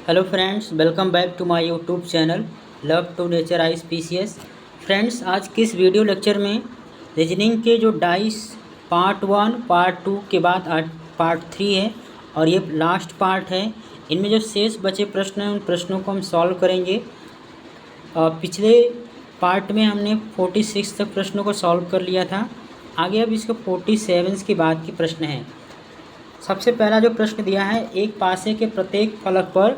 Hello friends, welcome back to my YouTube channel love to nature ice PCS. Friends, आज के इस video lecture में reasoning के जो डाइस पार्ट 1 पार्ट 2 के बाद आज पार्ट 3 है और ये लास्ट पार्ट है। इनमें जो शेष बचे प्रश्न हैं उन प्रश्नों को हम सॉल्व करेंगे। पिछले पार्ट में हमने 46 तक प्रश्नों को सॉल्व कर लिया था। आगे अब इसको 47 के बाद के प्रश्न हैं। सबसे पहला जो प्रश्न दिया है, एक पासे के प्रत्येक फलक पर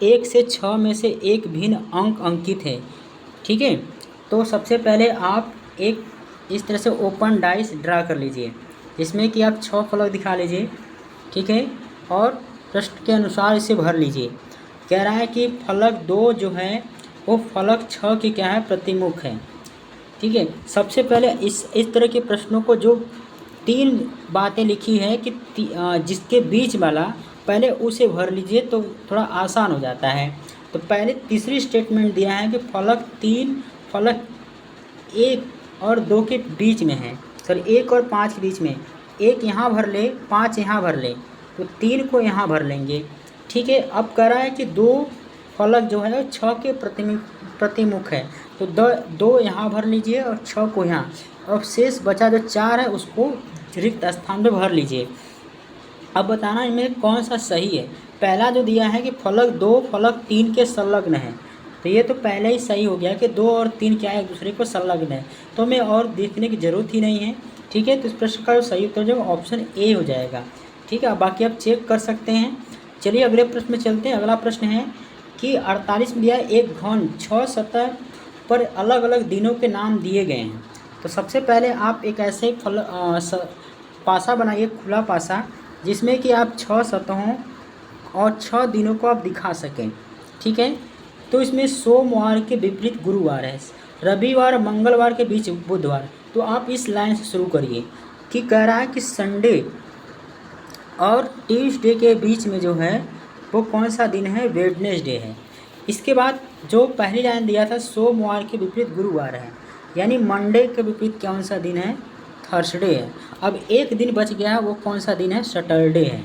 1 से 6 में से एक भिन्न अंक अंकित है। ठीक है, तो सबसे पहले आप एक इस तरह से ओपन डाइस ड्रा कर लीजिए जिसमें कि आप 6 फलक दिखा लीजिए। ठीक है, और प्रश्न के अनुसार इसे भर लीजिए। कह रहा है कि फलक 2 जो है वो फलक 6 के क्या है, प्रतिमुख है। ठीक है, सबसे पहले इस तरह के प्रश्नों को जो 3 बातें लिखी है कि जिसके बीच वाला पहले उसे भर लीजिए तो थोड़ा आसान हो जाता है। तो पहले तीसरी स्टेटमेंट दिया है कि फलक 3 फलक 1 और 2 के बीच में है, सॉरी 1 और 5 के बीच में। 1 यहाँ भर ले, 5 यहाँ भर ले, तो 3 को यहाँ भर लेंगे। ठीक है, अब कह रहा है कि 2 फलक जो है 6 के प्रतिमुख है, तो 2 यहाँ भर लीजिए और 6 को यहाँ, और शेष बचा जो 4 है उसको रिक्त स्थान पे भर लीजिए। अब बताना इनमें कौन सा सही है। पहला जो दिया है कि फलक 2 फलक 3 के संलग्न है, तो ये तो पहले ही सही हो गया कि 2 और 3 क्या है, एक दूसरे को संलग्न है, तो हमें और देखने की ज़रूरत ही नहीं है। ठीक है, तो इस प्रश्न का जो सही उत्तर जो ऑप्शन ए हो जाएगा। ठीक है, बाकी आप चेक कर सकते हैं। चलिए अगले प्रश्न में चलते हैं। अगला प्रश्न है कि 48 में दिया है एक घन 6 सतह पर अलग अलग दिनों के नाम दिए गए हैं। तो सबसे पहले आप एक ऐसे पासा बनाइए, खुला पासा, जिसमें कि आप 6 सतहों और 6 दिनों को आप दिखा सकें। ठीक है, तो इसमें सोमवार के विपरीत गुरुवार है, रविवार मंगलवार के बीच बुधवार। तो आप इस लाइन से शुरू करिए कि कह रहा है कि संडे और ट्यूसडे के बीच में जो है वो कौन सा दिन है, वेडनेसडे है। इसके बाद जो पहली लाइन दिया था सोमवार के विपरीत गुरुवार है, यानी मंडे के विपरीत कौन सा दिन है, थर्सडे है। अब एक दिन बच गया, वो कौन सा दिन है, सैटरडे है।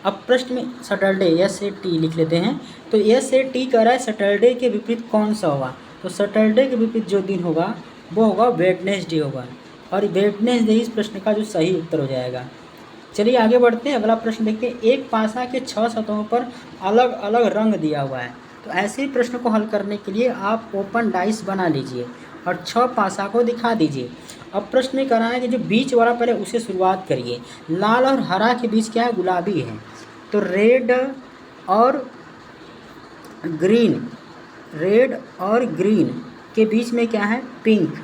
अब प्रश्न में सैटरडे एस ए टी लिख लेते हैं। तो एस ए टी कह रहा है सैटरडे के विपरीत कौन सा होगा, तो सैटरडे के विपरीत जो दिन होगा वो होगा वेडनेसडे होगा, और वेडनेसडे इस प्रश्न का जो सही उत्तर हो जाएगा। चलिए आगे बढ़ते हैं। अगला प्रश्न देखते हैं। एक पासा के 6 सतहों पर अलग अलग रंग दिया हुआ है। तो ऐसे ही प्रश्न को हल करने के लिए आप ओपन डाइस बना लीजिए और 6 पासा को दिखा दीजिए। अब प्रश्न में करा है कि जो बीच वाला पहले उसे शुरुआत करिए। लाल और हरा के बीच क्या है, गुलाबी है, तो रेड और ग्रीन के बीच में क्या है, पिंक,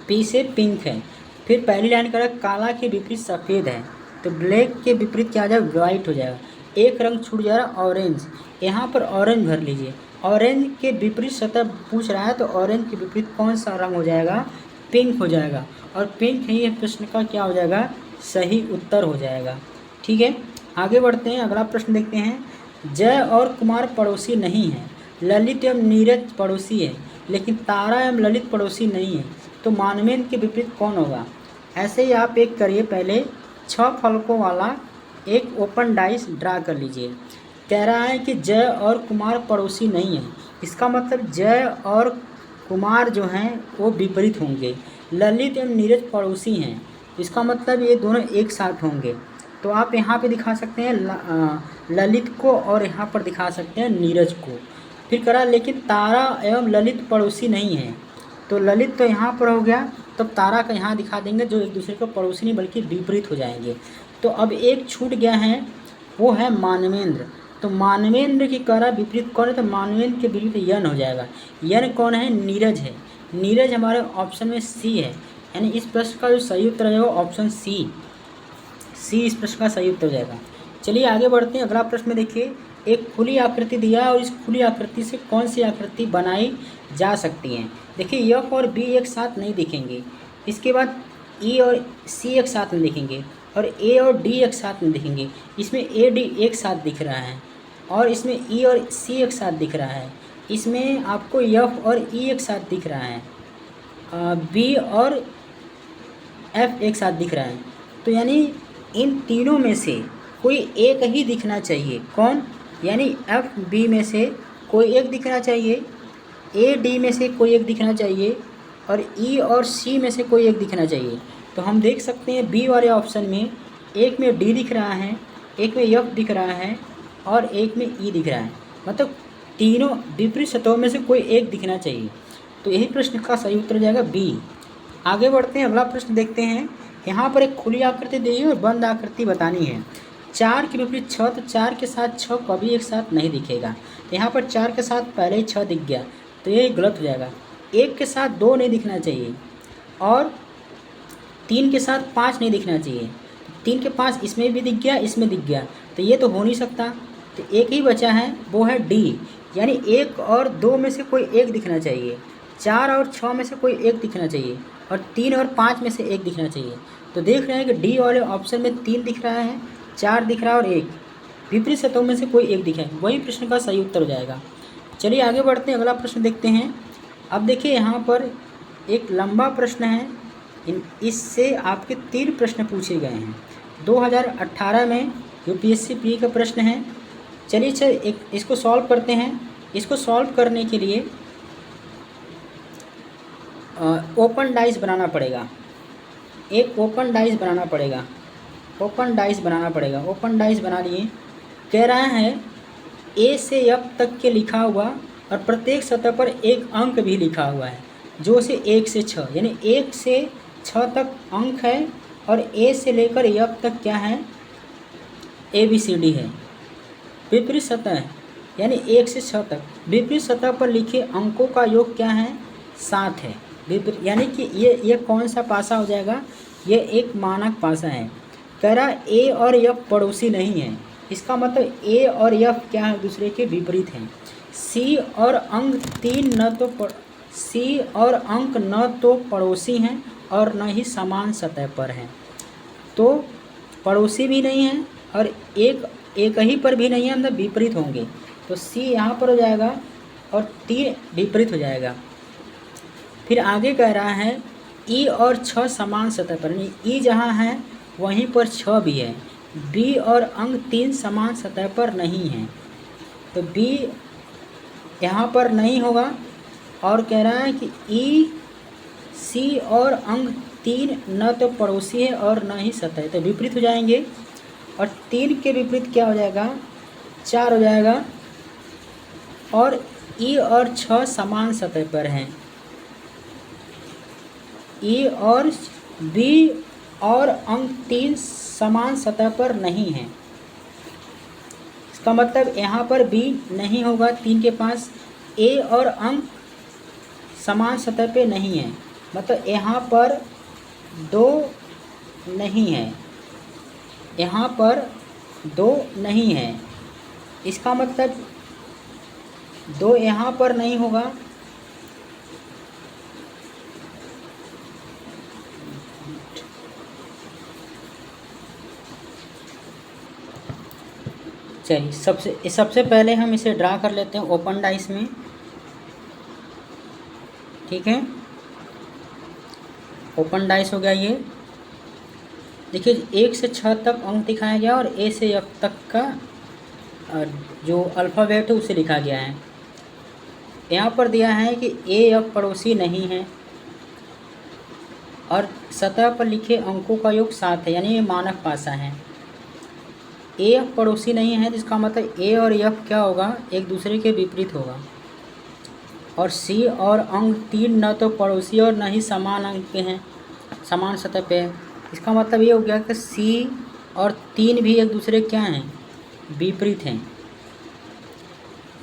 पी से पिंक है। फिर पहली लाइन करा काला के विपरीत सफ़ेद है, तो ब्लैक के विपरीत क्या आ जाएगा, वाइट हो जाएगा। एक रंग छूट जा रहा ऑरेंज, यहाँ पर ऑरेंज भर लीजिए। ऑरेंज के विपरीत सतह पूछ रहा है, तो ऑरेंज के विपरीत कौन सा रंग हो जाएगा, पिंक हो जाएगा, और पिंक ही प्रश्न का क्या हो जाएगा, सही उत्तर हो जाएगा। ठीक है, आगे बढ़ते हैं। अगला प्रश्न देखते हैं। जय और कुमार पड़ोसी नहीं है, ललित एवं नीरज पड़ोसी है, लेकिन तारा एवं ललित पड़ोसी नहीं है, तो मानवेंद्र के विपरीत कौन होगा। ऐसे ही आप एक करिए, पहले 6 फलकों वाला एक ओपन डाइस ड्रा कर लीजिए। कह रहा है कि जय और कुमार पड़ोसी नहीं है, इसका मतलब जय और कुमार जो हैं वो विपरीत होंगे। ललित एवं नीरज पड़ोसी हैं, इसका मतलब ये दोनों एक साथ होंगे। तो आप यहाँ पे दिखा सकते हैं ललित को, और यहाँ पर दिखा सकते हैं नीरज को। फिर करा लेकिन तारा एवं ललित पड़ोसी नहीं है, तो ललित तो यहाँ पर हो गया, तो तारा का यहाँ दिखा देंगे, जो एक दूसरे को पड़ोसी नहीं बल्कि विपरीत हो जाएंगे। तो अब एक छूट गया है, वो है मानवेंद्र। तो मानवेंद्र की करा विपरीत कौन है, तो मानवेंद्र के विपरीत यन हो जाएगा। यन कौन है, नीरज है। नीरज हमारे ऑप्शन में सी है, यानी इस प्रश्न का जो सही उत्तर है वो ऑप्शन सी इस प्रश्न का सही उत्तर हो जाएगा। चलिए आगे बढ़ते हैं। अगला प्रश्न में देखिए, एक खुली आकृति दिया है और इस खुली आकृति से कौन सी आकृति बनाई जा सकती है। देखिए एफ और बी एक साथ नहीं दिखेंगे, इसके बाद ई और सी एक साथ नहीं दिखेंगे, और ए और डी एक साथ नहीं दिखेंगे। इसमें ए डी एक साथ दिख रहा है, और इसमें ई और सी एक साथ दिख रहा है। इसमें आपको एफ और ई एक साथ दिख रहा है, बी और एफ एक साथ दिख रहा है। तो यानी इन तीनों में से कोई एक ही दिखना चाहिए। कौन, यानी एफ बी में से कोई एक दिखना चाहिए, ए डी में से कोई एक दिखना चाहिए और ई और सी में से कोई एक दिखना चाहिए। तो हम देख सकते हैं बी वाले ऑप्शन में एक में डी दिख रहा है, एक में एफ दिख रहा है और एक में ई दिख रहा है, मतलब तीनों विपरीत सतहों में से कोई एक दिखना चाहिए। तो यही प्रश्न का सही उत्तर हो जाएगा बी। आगे बढ़ते हैं, अगला प्रश्न देखते हैं। यहाँ पर एक खुली आकृति दी है और बंद आकृति बतानी है। 4 के विपरीत 6, तो 4 के साथ 6 कभी एक साथ नहीं दिखेगा। तो यहाँ पर 4 के साथ पहले ही 6 दिख गया, तो ये गलत हो जाएगा। 1 के साथ 2 नहीं दिखना चाहिए और 3 के साथ 5 नहीं दिखना चाहिए। 3 के 5 इसमें भी दिख गया, इसमें दिख गया, तो ये तो हो नहीं सकता। तो एक ही बचा है, वो है डी, यानी 1 और 2 में से कोई एक दिखना चाहिए, 4 और 6 में से कोई एक दिखना चाहिए और 3 और 5 में से एक दिखना चाहिए। तो देख रहे हैं कि डी वाले ऑप्शन में 3 दिख रहा है, 4 दिख रहा है और 1 विपरीत सतहों में से कोई एक दिखा है, वही प्रश्न का सही उत्तर हो जाएगा। चलिए आगे बढ़ते हैं, अगला प्रश्न देखते हैं। अब देखिए यहाँ पर एक लंबा प्रश्न है, इससे आपके 3 प्रश्न पूछे गए हैं। 2018 में यूपीएससी प्री का प्रश्न है। चलिए इसको सॉल्व करते हैं। इसको सॉल्व करने के लिए ओपन डाइस बनाना पड़ेगा, एक ओपन डाइस बनाना पड़ेगा, ओपन डाइस बनाना पड़ेगा। ओपन डाइस बना लिए। कह रहा है ए से एफ तक के लिखा हुआ और प्रत्येक सतह पर एक अंक भी लिखा हुआ है, जो से 1 से 6, यानी 1 से 6 तक अंक है और ए से लेकर एफ तक क्या है, ABCD है। विपरीत सतह यानी 1 से 6 तक विपरीत सतह पर लिखे अंकों का योग क्या है, 7 है। यानी कि ये कौन सा पासा हो जाएगा, ये एक मानक पासा है। कह रहा ए और एफ पड़ोसी नहीं है, इसका मतलब ए और एफ क्या है, दूसरे के विपरीत हैं। सी और अंक न तो पड़ोसी हैं और न ही समान सतह पर हैं। तो पड़ोसी भी नहीं है और एक ही पर भी नहीं है, मतलब विपरीत होंगे। तो सी यहाँ पर हो जाएगा और 3 विपरीत हो जाएगा। फिर आगे कह रहा है ई और 6 समान सतह पर, यानी ई जहाँ है वहीं पर 6 भी है। बी और अंक 3 समान सतह पर नहीं हैं, तो बी यहाँ पर नहीं होगा। और कह रहा है कि ई सी और अंक 3 न तो पड़ोसी है और न ही सतह, तो विपरीत हो जाएंगे। और 3 के विपरीत क्या हो जाएगा, 4 हो जाएगा। और ई और 6 समान सतह पर हैं, ई और बी और अंक 3 समान सतह पर नहीं हैं। इसका मतलब यहाँ पर बी नहीं होगा, 3 के पास। ए और अंक समान सतह पे नहीं है, मतलब यहाँ पर 2 नहीं है, यहाँ पर 2 नहीं है। इसका मतलब 2 यहाँ पर नहीं होगा। चलिए सबसे पहले हम इसे ड्रा कर लेते हैं ओपन डाइस में, ठीक है। ओपन डाइस हो गया ये। देखिए 1 से 6 तक अंक दिखाया गया और ए से एफ तक का जो अल्फ़ाबेट है उसे लिखा गया है। यहाँ पर दिया है कि ए एफ पड़ोसी नहीं है और सतह पर लिखे अंकों का योग 7 है, यानी ये मानक पासा है। ए एफ पड़ोसी नहीं है, जिसका मतलब ए और एफ क्या होगा, एक दूसरे के विपरीत होगा। और सी और अंक 3 न तो पड़ोसी और न ही समान अंक के हैं, समान सतह पे है। इसका मतलब ये हो गया कि सी और 3 भी एक दूसरे क्या हैं, विपरीत हैं।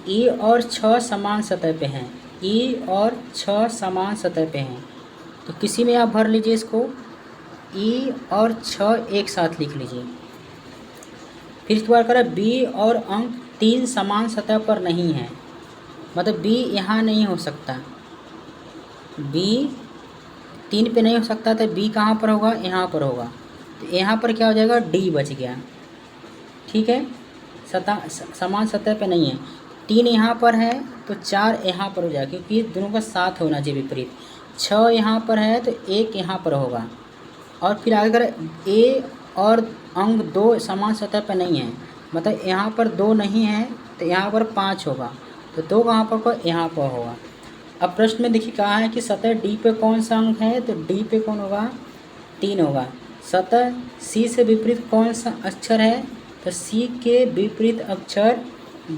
ई और 6 समान सतह पे हैं, ई और 6 समान सतह पे हैं। तो किसी में आप भर लीजिए इसको, ई और 6 एक साथ लिख लीजिए। फिर इसके बाद करें बी और अंक 3 समान सतह पर नहीं है, मतलब बी यहाँ नहीं हो सकता, बी 3 पे नहीं हो सकता, तो बी कहाँ पर होगा, यहाँ पर होगा। तो यहाँ पर क्या हो जाएगा, डी बच गया, ठीक है। समान सतह पे नहीं है। 3 यहाँ पर है तो 4 यहाँ पर हो जाएगा, क्योंकि दोनों का साथ होना चाहिए विपरीत। 6 यहाँ पर है तो 1 यहाँ पर होगा। और फिर आगे करें ए और अंक 2 समान सतह पर नहीं है, मतलब यहाँ पर 2 नहीं है तो यहाँ पर 5 होगा। तो 2 कहाँ पर होगा, यहाँ पर होगा। अब प्रश्न में देखिए कहा है कि सतह डी पे कौन सा अंक है, तो डी पे कौन होगा, 3 होगा। सतह सी से विपरीत कौन सा अक्षर है, तो सी के विपरीत अक्षर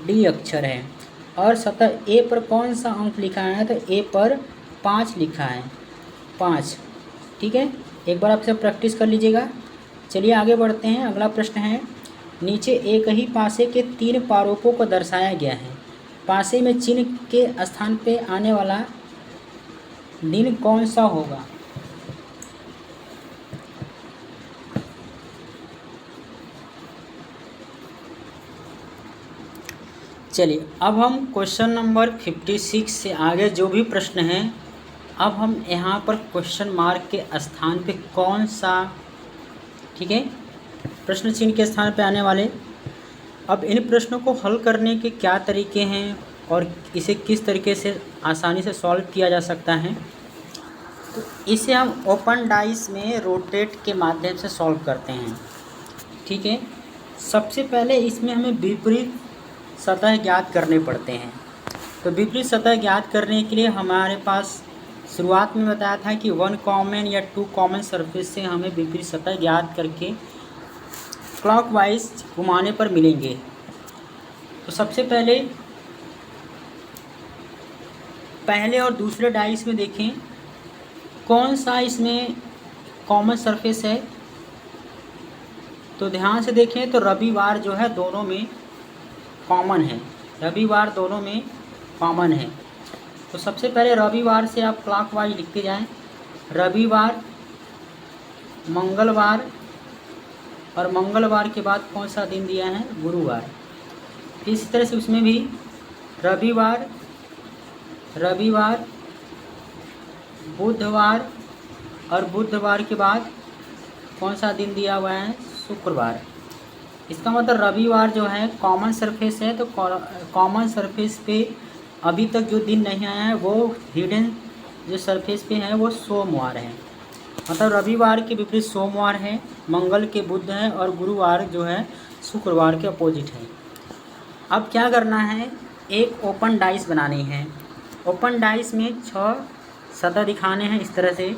डी अक्षर है। और सतह ए पर कौन सा अंक लिखा है, तो ए पर 5 लिखा है, 5। ठीक है, एक बार आप सब प्रैक्टिस कर लीजिएगा। चलिए आगे बढ़ते हैं। अगला प्रश्न है, नीचे एक ही पासे के 3 प्रारूपों को दर्शाया गया है। पासे में चिन्ह के स्थान पे आने वाला दिन कौन सा होगा। चलिए अब हम क्वेश्चन नंबर 56 से आगे जो भी प्रश्न हैं, अब हम यहाँ पर क्वेश्चन मार्क के स्थान पे कौन सा, ठीक है, प्रश्न चिन्ह के स्थान पे आने वाले, अब इन प्रश्नों को हल करने के क्या तरीके हैं और इसे किस तरीके से आसानी से सॉल्व किया जा सकता है, तो इसे हम ओपन डाइस में रोटेट के माध्यम से सॉल्व करते हैं। ठीक है, सबसे पहले इसमें हमें विपरीत सतह ज्ञात करने पड़ते हैं। तो विपरीत सतह ज्ञात करने के लिए हमारे पास शुरुआत में बताया था कि 1 कॉमन या 2 कॉमन सरफेस से हमें विपरीत सतह ज्ञात करके क्लॉकवाइज घुमाने पर मिलेंगे। तो सबसे पहले और दूसरे डाइस में देखें कौन सा इसमें कॉमन सरफेस है। तो ध्यान से देखें तो रविवार जो है दोनों में कॉमन है, रविवार दोनों में कॉमन है। तो सबसे पहले रविवार से आप क्लॉकवाइज लिखते जाएं, रविवार, मंगलवार, और मंगलवार के बाद कौन सा दिन दिया है, गुरुवार। इसी तरह से उसमें भी रविवार, रविवार, बुधवार, और बुधवार के बाद कौन सा दिन दिया हुआ है, शुक्रवार। इसका मतलब रविवार जो है कॉमन सरफेस है, तो कॉमन सरफेस पे अभी तक जो दिन नहीं आया है वो हिडन जो सरफेस पे है वो सोमवार है। मतलब रविवार के विपरीत सोमवार है, मंगल के बुध है, और गुरुवार जो है शुक्रवार के अपोजिट है। अब क्या करना है, एक ओपन डाइस बनानी है। ओपन डाइस में 6 सतह दिखाने हैं इस तरह से।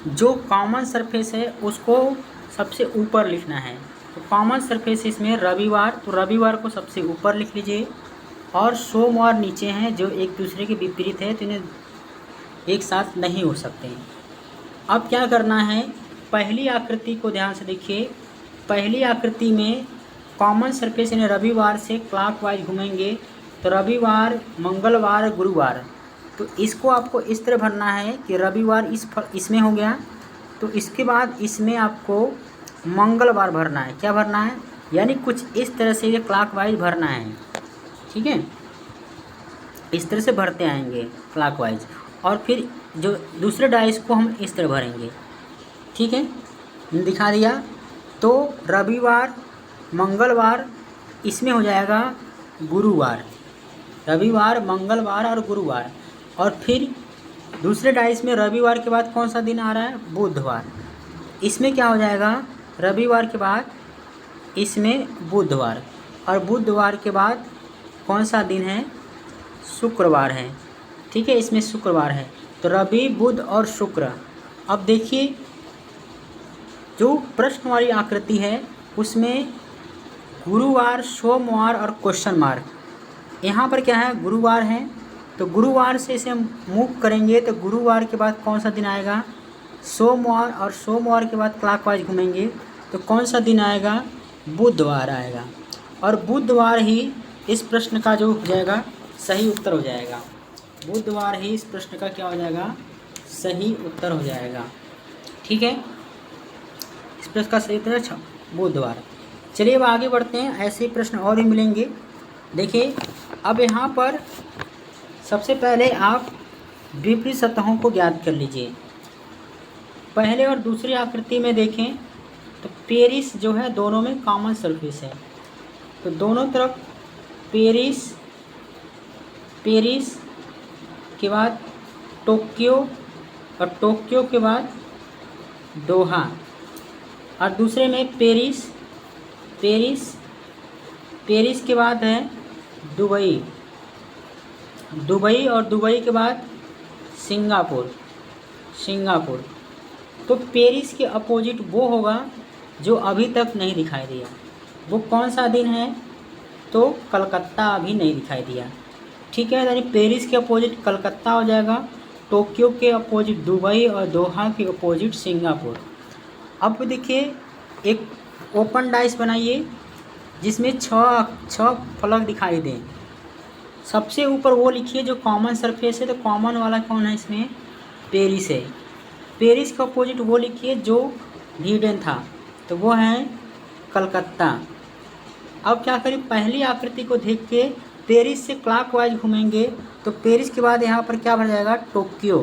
जो कॉमन सरफेस है उसको सबसे ऊपर लिखना है। तो कॉमन सरफेस इसमें रविवार, तो रविवार को सबसे ऊपर लिख लीजिए, और सोमवार नीचे हैं जो एक दूसरे के विपरीत है, तो इन्हें एक साथ नहीं हो सकते। अब क्या करना है, पहली आकृति को ध्यान से देखिए। पहली आकृति में कॉमन सरफेस यानी रविवार से क्लॉकवाइज घूमेंगे, तो रविवार, मंगलवार, गुरुवार। तो इसको आपको इस तरह भरना है कि रविवार इसमें हो गया, तो इसके बाद इसमें आपको मंगलवार भरना है। क्या भरना है, यानी कुछ इस तरह से ये क्लॉकवाइज भरना है। ठीक है, इस तरह से भरते आएंगे क्लॉकवाइज, और फिर जो दूसरे डाइस को हम इस तरह भरेंगे। ठीक है, दिखा दिया। तो रविवार, मंगलवार, इसमें हो जाएगा गुरुवार, रविवार, मंगलवार और गुरुवार। और फिर दूसरे डाइस में रविवार के बाद कौन सा दिन आ रहा है, बुधवार। इसमें क्या हो जाएगा, रविवार के बाद इसमें बुधवार, और बुधवार के बाद कौन सा दिन है, शुक्रवार है। ठीक है, इसमें शुक्रवार है। तो रवि, बुध और शुक्र। अब देखिए जो प्रश्न वाली आकृति है उसमें गुरुवार, सोमवार और क्वेश्चन मार्क। यहाँ पर क्या है, गुरुवार है, तो गुरुवार से इसे हम मूव करेंगे तो गुरुवार के बाद कौन सा दिन आएगा, सोमवार, और सोमवार के बाद क्लॉकवाइज घूमेंगे तो कौन सा दिन आएगा, बुधवार आएगा। और बुधवार ही इस प्रश्न का जो हो जाएगा सही उत्तर हो जाएगा। बुधवार ही इस प्रश्न का क्या हो जाएगा, सही उत्तर हो जाएगा। ठीक है, इस प्रश्न का सही उत्तर बुधवार। चलिए अब आगे बढ़ते हैं, ऐसे प्रश्न और भी मिलेंगे। देखिए अब यहाँ पर सबसे पहले आप विपरीत सतहों को ज्ञात कर लीजिए। पहले और दूसरी आकृति में देखें तो पेरिस जो है दोनों में कॉमन सरफेस है, तो दोनों तरफ पेरिस, पेरिस के बाद टोक्यो, और टोक्यो के बाद दोहा, और दूसरे में पेरिस, पेरिस, पेरिस के बाद है दुबई, दुबई और दुबई के बाद सिंगापुर, सिंगापुर। तो पेरिस के अपोजिट वो होगा जो अभी तक नहीं दिखाई दिया। वो कौन सा दिन है? तो कलकत्ता अभी नहीं दिखाई दिया। ठीक है, यानी पेरिस के अपोजिट कलकत्ता हो जाएगा, टोक्यो के अपोजिट दुबई और दोहा के अपोजिट सिंगापुर। अब देखिए, एक ओपन डाइस बनाइए जिसमें छः फलक दिखाई दें। सबसे ऊपर वो लिखिए जो कॉमन सरफेस है, तो कॉमन वाला कौन है इसमें? पेरिस है। पेरिस का अपोजिट वो लिखिए जो हिडन था, तो वो है कलकत्ता। अब क्या करें, पहली आकृति को देख के पेरिस से क्लॉकवाइज घूमेंगे, तो पेरिस के बाद यहाँ पर क्या बन जाएगा? टोक्यो।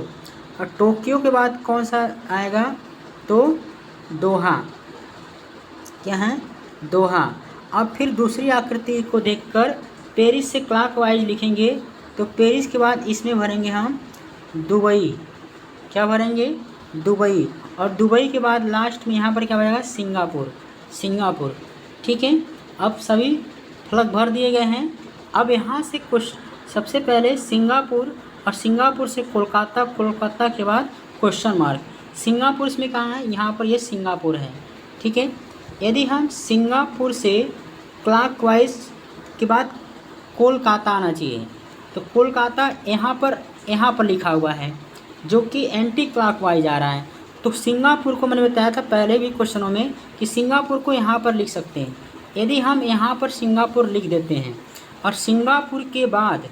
और टोक्यो के बाद कौन सा आएगा? तो दोहा। क्या है? दोहा। अब फिर दूसरी आकृति को देखकर पेरिस से क्लॉकवाइज लिखेंगे, तो पेरिस के बाद इसमें भरेंगे हम दुबई। क्या भरेंगे? दुबई। और दुबई के बाद लास्ट में यहाँ पर क्या बनेगा? Singapore, Singapore. ठीक है, अब सभी फलक भर दिए गए हैं। अब यहाँ से कुछ सबसे पहले सिंगापुर, और सिंगापुर से कोलकाता, कोलकाता के बाद क्वेश्चन मार्क। सिंगापुर इसमें कहाँ है? यहाँ पर ये सिंगापुर है। ठीक है, यदि हम सिंगापुर से क्लॉकवाइज के बाद कोलकाता आना चाहिए, तो कोलकाता यहाँ पर लिखा हुआ है जो कि एंटी क्लॉकवाइज आ रहा है। तो सिंगापुर को मैंने बताया था पहले भी क्वेश्चनों में कि सिंगापुर को यहाँ पर लिख सकते हैं। यदि हम यहाँ पर सिंगापुर लिख देते हैं और सिंगापुर के बाद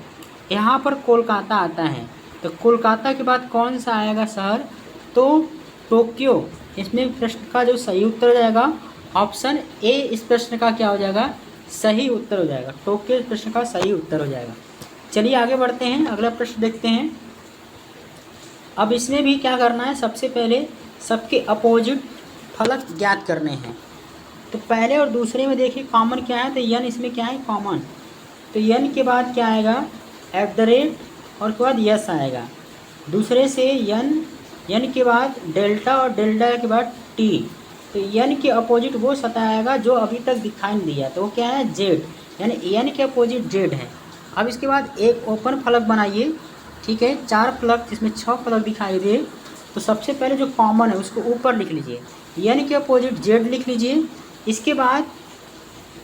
यहाँ पर कोलकाता आता है, तो कोलकाता के बाद कौन सा आएगा शहर? तो टोक्यो। इसमें प्रश्न का जो सही उत्तर हो जाएगा ऑप्शन ए, इस प्रश्न का क्या हो जाएगा? सही उत्तर हो जाएगा। टोक्यो इस प्रश्न का सही उत्तर हो जाएगा। चलिए आगे बढ़ते हैं, अगला प्रश्न देखते हैं। अब इसमें भी क्या करना है? सबसे पहले सबके अपोजिट फलक ज्ञात करने हैं। तो पहले और दूसरे में देखिए कॉमन क्या है, तो यन इसमें क्या है? कॉमन। तो यन के बाद क्या आएगा? @ और उसके बाद यस आएगा। दूसरे से यन के बाद डेल्टा और डेल्टा के बाद टी। तो यन के अपोजिट वो सतह आएगा जो अभी तक दिखाई नहीं दिया, तो वो क्या है? जेड, यानी यन के अपोजिट जेड है। अब इसके बाद एक ओपन फलक बनाइए। ठीक है, 4 फलक जिसमें 6 फलक दिखाई दे। तो सबसे पहले जो कॉमन है उसको ऊपर लिख लीजिए, यन के अपोजिट जेड लिख लीजिए। इसके बाद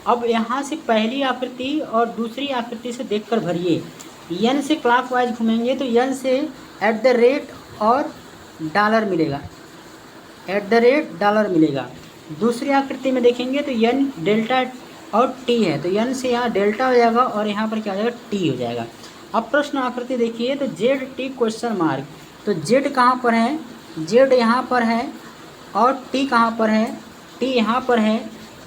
अब यहाँ से पहली आकृति और दूसरी आकृति से देखकर भरिए। यन से क्लॉकवाइज घूमेंगे तो यन से @ और डॉलर मिलेगा, $, मिलेगा। दूसरी आकृति में देखेंगे तो यन डेल्टा और टी है, तो यन से यहाँ डेल्टा हो जाएगा और यहाँ पर क्या हो जाएगा? टी हो जाएगा। अब प्रश्न आकृति देखिए, तो ZT ? तो जेड कहाँ पर है? जेड यहाँ पर है। और टी कहाँ पर है? टी यहाँ पर है।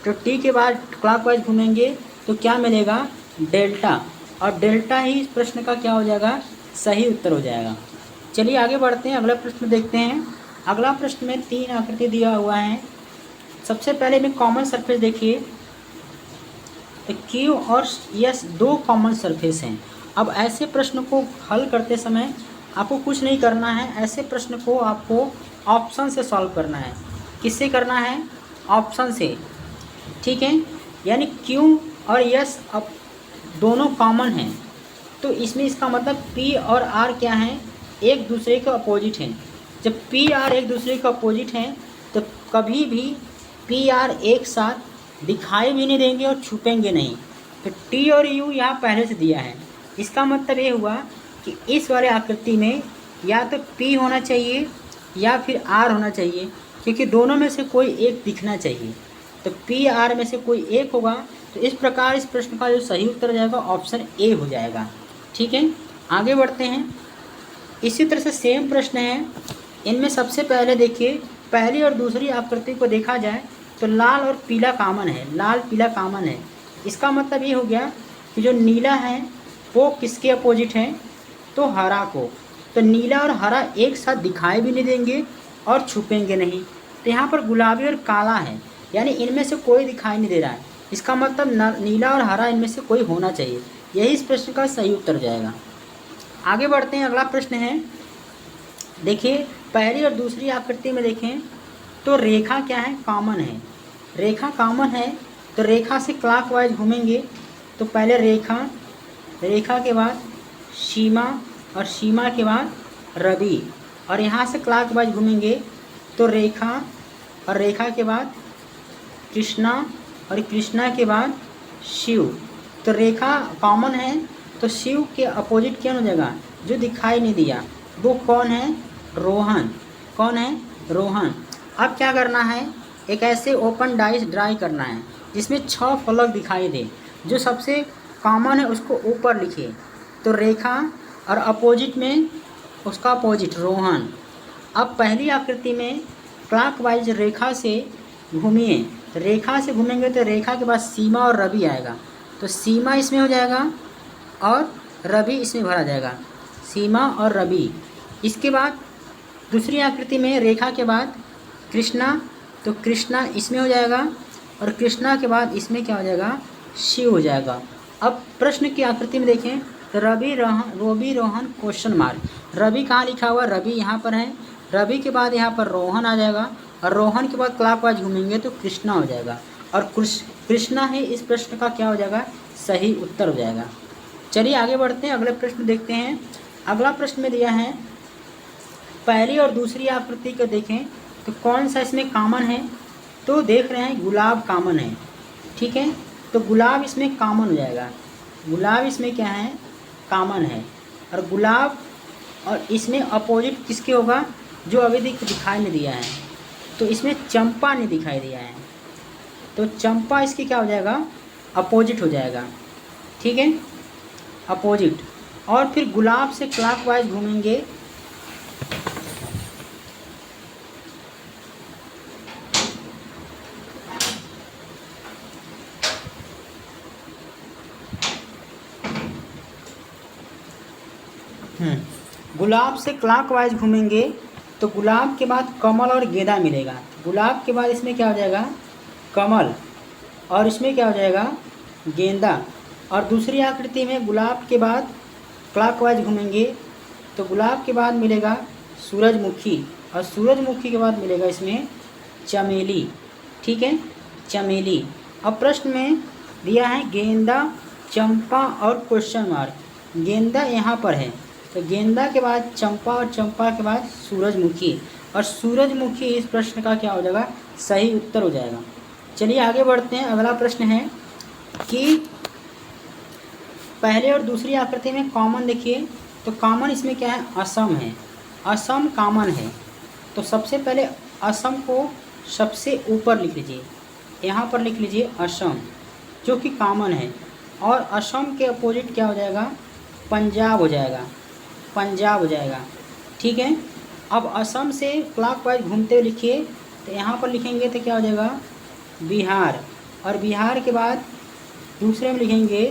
तो टी के बाद क्लॉकवाइज घूमेंगे तो क्या मिलेगा? डेल्टा। और डेल्टा ही इस प्रश्न का क्या हो जाएगा? सही उत्तर हो जाएगा। चलिए आगे बढ़ते हैं, अगला प्रश्न देखते हैं। अगला प्रश्न में 3 आकृति दिया हुआ है। सबसे पहले में कॉमन सरफेस देखिए, तो क्यू और यस 2 कॉमन सरफेस हैं। अब ऐसे प्रश्न को हल करते समय आपको कुछ नहीं करना है, ऐसे प्रश्न को आपको ऑप्शन से सॉल्व करना है। किससे करना है? ऑप्शन से। ठीक है, यानी क्यू और यस अब दोनों कॉमन हैं, तो इसमें इसका मतलब पी और आर क्या हैं? एक दूसरे के अपोजिट हैं। जब पी आर एक दूसरे के अपोजिट हैं तो कभी भी पी आर एक साथ दिखाई भी नहीं देंगे और छुपेंगे नहीं। तो टी और यू यहाँ पहले से दिया है। इसका मतलब ये हुआ कि इस वाले आकृति में या तो पी होना चाहिए या फिर आर होना चाहिए, क्योंकि दोनों में से कोई एक दिखना चाहिए। तो पी आर में से कोई एक होगा। तो इस प्रकार इस प्रश्न का जो सही उत्तर जाएगा ऑप्शन ए हो जाएगा। ठीक है, आगे बढ़ते हैं। इसी तरह से सेम प्रश्न है। इनमें सबसे पहले देखिए, पहली और दूसरी आकृति को देखा जाए तो लाल और पीला कॉमन है, लाल पीला कॉमन है। इसका मतलब ये हो गया कि जो नीला है वो किसके अपोजिट है? तो हरा को। तो नीला और हरा एक साथ दिखाई भी नहीं देंगे और छुपेंगे नहीं। तो यहाँ पर गुलाबी और काला है, यानी इनमें से कोई दिखाई नहीं दे रहा है। इसका मतलब नीला और हरा इनमें से कोई होना चाहिए। यही इस प्रश्न का सही उत्तर जाएगा। आगे बढ़ते हैं, अगला प्रश्न है। देखिए, पहली और दूसरी आकृति में देखें तो रेखा क्या है? कॉमन है। रेखा कॉमन है तो रेखा से क्लॉकवाइज घूमेंगे। तो पहले रेखा रेखा के बाद सीमा और सीमा के बाद रवि, और यहाँ से क्लॉकवाइज घूमेंगे तो रेखा और रेखा के बाद कृष्णा और कृष्णा के बाद शिव। तो रेखा कॉमन है तो शिव के अपोजिट क्या हो जाएगा, जो दिखाई नहीं दिया वो कौन है, रोहन। कौन है, रोहन। अब क्या करना है, एक ऐसे ओपन डाइस ड्राई करना है जिसमें 6 फलक दिखाई दे, जो सबसे कॉमन है उसको ऊपर लिखिए। तो रेखा और अपोजिट में उसका अपोजिट रोहन। अब पहली आकृति में क्लॉकवाइज रेखा से घूमिए, रेखा से घूमेंगे तो रेखा के बाद सीमा और रवि आएगा, तो सीमा इसमें हो जाएगा और रवि इसमें भरा जाएगा, सीमा और रवि। इसके बाद दूसरी आकृति में रेखा के बाद कृष्णा, तो कृष्णा इसमें हो जाएगा और कृष्णा के बाद इसमें क्या हो जाएगा, शिव हो जाएगा। अब प्रश्न की आकृति में देखें तो रवि रोहन क्वेश्चन मार्क। रवि कहाँ लिखा हुआ, रवि यहाँ पर है, रवि के बाद यहाँ पर रोहन आ जाएगा और रोहन के बाद क्लॉकवाइज घूमेंगे तो कृष्णा हो जाएगा, और कृष्णा ही इस प्रश्न का क्या हो जाएगा, सही उत्तर हो जाएगा। चलिए आगे बढ़ते हैं, अगले प्रश्न देखते हैं। अगला प्रश्न में दिया है, पहली और दूसरी आकृति को देखें तो कौन सा इसमें कॉमन है, तो देख रहे हैं गुलाब कॉमन है, ठीक है। तो गुलाब इसमें कॉमन हो जाएगा, गुलाब इसमें क्या है, कॉमन है। और गुलाब और इसमें अपोजिट किसके होगा, जो अभी दिखाई नहीं दिया है, तो इसमें चंपा नहीं दिखाई दिया है, तो चंपा इसकी क्या हो जाएगा, अपोजिट हो जाएगा, ठीक है, अपोजिट। और फिर गुलाब से क्लॉकवाइज घूमेंगे गुलाब से क्लॉकवाइज घूमेंगे तो गुलाब के बाद कमल और गेंदा मिलेगा, गुलाब के बाद इसमें क्या हो जाएगा, कमल, और इसमें क्या हो जाएगा, गेंदा। और दूसरी आकृति में गुलाब के बाद क्लॉकवाइज घूमेंगे तो गुलाब के बाद मिलेगा सूरजमुखी, और सूरजमुखी के बाद मिलेगा इसमें चमेली, ठीक है, चमेली। अब प्रश्न में दिया है गेंदा, चंपा और क्वेश्चन मार्क। गेंदा यहाँ पर है तो गेंदा के बाद चंपा और चंपा के बाद सूरजमुखी, और सूरजमुखी इस प्रश्न का क्या हो जाएगा, सही उत्तर हो जाएगा। चलिए आगे बढ़ते हैं। अगला प्रश्न है कि पहले और दूसरी आकृति में कॉमन देखिए, तो कॉमन इसमें क्या है, असम है, असम कॉमन है। तो सबसे पहले असम को सबसे ऊपर लिख लीजिए, यहाँ पर लिख लीजिए असम, जो कि कॉमन है। और असम के अपोजिट क्या हो जाएगा, पंजाब हो जाएगा, पंजाब हो जाएगा, ठीक है। अब असम से क्लॉकवाइज घूमते हुए लिखिए, तो यहाँ पर लिखेंगे तो क्या हो जाएगा, बिहार, और बिहार के बाद दूसरे में लिखेंगे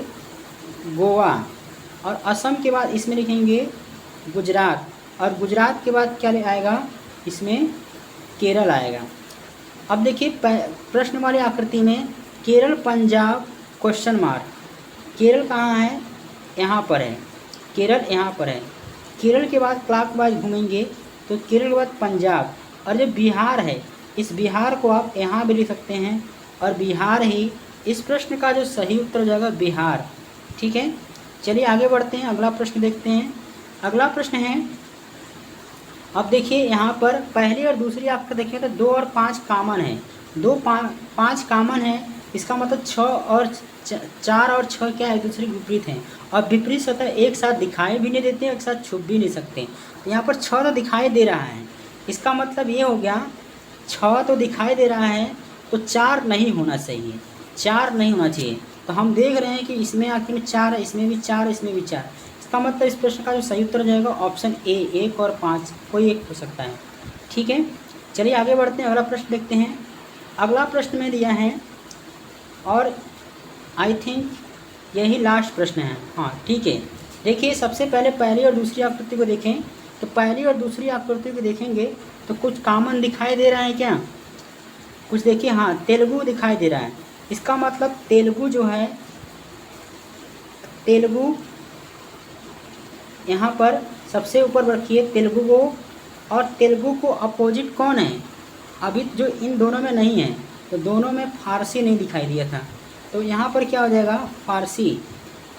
गोवा, और असम के बाद इसमें लिखेंगे गुजरात, और गुजरात के बाद क्या आएगा, इसमें केरल आएगा। अब देखिए प्रश्न वाली आकृति में केरल, पंजाब, क्वेश्चन मार्क। केरल कहाँ है, यहाँ पर है, केरल यहाँ पर है। केरल के बाद क्लॉकवाइज घूमेंगे तो केरल के बाद पंजाब, और जो बिहार है इस बिहार को आप यहाँ भी लिख सकते हैं, और बिहार ही इस प्रश्न का जो सही उत्तर हो जाएगा, बिहार, ठीक है। चलिए आगे बढ़ते हैं, अगला प्रश्न देखते हैं। अगला प्रश्न है, अब देखिए यहाँ पर पहली और दूसरी आपका देखिए तो 2 और 5 कॉमन है, 5 कॉमन है, इसका मतलब 6 और 4 और 6 क्या है, एक दूसरे के विपरीत हैं, और विपरीत सतह एक साथ दिखाई भी नहीं देते हैं, एक साथ छुप भी नहीं सकते। तो यहाँ पर 6 तो दिखाई दे रहा है, इसका मतलब ये हो गया 6 तो दिखाई दे रहा है तो 4 नहीं होना चाहिए, 4 नहीं होना चाहिए। तो हम देख रहे हैं कि इसमें आखिर में 4 है, इसमें भी 4, इसमें भी 4, इसका मतलब इस प्रश्न का जो सही उत्तर हो जाएगा ऑप्शन ए, 1 और 5 कोई एक हो सकता है, ठीक है। चलिए आगे बढ़ते हैं, अगला प्रश्न देखते हैं। अगला प्रश्न में दिया है, और आई थिंक यही लास्ट प्रश्न है, हाँ ठीक है। देखिए सबसे पहले पहली और दूसरी आकृति को देखें, तो पहली और दूसरी आकृति को देखेंगे तो कुछ कॉमन दिखाई दे रहा है क्या, कुछ देखिए, हाँ तेलुगु दिखाई दे रहा है, इसका मतलब तेलुगु जो है, तेलुगु यहाँ पर सबसे ऊपर रखिए तेलुगु को, और तेलुगु को अपोजिट कौन है, अभी जो इन दोनों में नहीं है, तो दोनों में फारसी नहीं दिखाई दिया था, तो यहाँ पर क्या हो जाएगा, फारसी।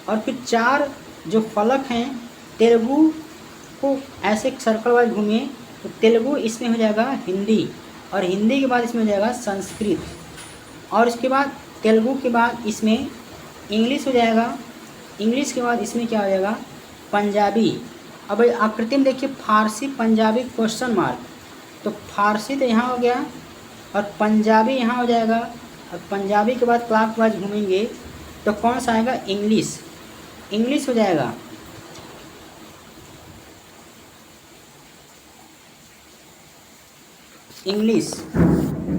और फिर 4 जो फलक हैं तेलुगु को ऐसे सर्कल वाइज घूमिए, तो तेलुगु इसमें हो जाएगा हिंदी, और हिंदी के बाद इसमें हो जाएगा संस्कृत, और इसके बाद तेलुगु के बाद इसमें इंग्लिश हो जाएगा, इंग्लिश के बाद इसमें क्या हो जाएगा पंजाबी। अब आकृति में देखिए फारसी पंजाबी क्वेश्चन मार्क, तो फारसी तो यहाँ हो गया और पंजाबी यहाँ हो जाएगा, और पंजाबी के बाद क्लॉकवाइज घूमेंगे तो कौन सा आएगा इंग्लिश, इंग्लिश हो जाएगा। इंग्लिश,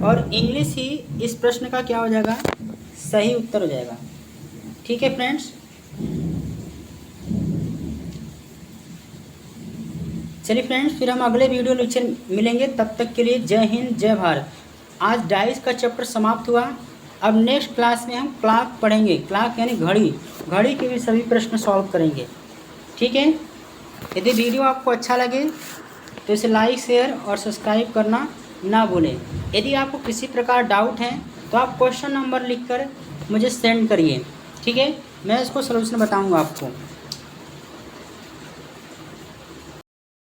और इंग्लिश ही इस प्रश्न का क्या हो जाएगा सही उत्तर हो जाएगा। ठीक है फ्रेंड्स, चलिए फ्रेंड्स फिर हम अगले वीडियो लेक्चर मिलेंगे, तब तक के लिए जय हिंद जय भारत। आज डाइस का चैप्टर समाप्त हुआ। अब नेक्स्ट क्लास में हम क्लॉक पढ़ेंगे, क्लॉक यानी घड़ी, घड़ी के भी सभी प्रश्न सॉल्व करेंगे। ठीक है, यदि वीडियो आपको अच्छा लगे तो इसे लाइक शेयर और सब्सक्राइब करना ना भूलें। यदि आपको किसी प्रकार डाउट है तो आप क्वेश्चन नंबर लिखकर मुझे सेंड करिए। ठीक है, मैं इसको सलूशन बताऊँगा आपको।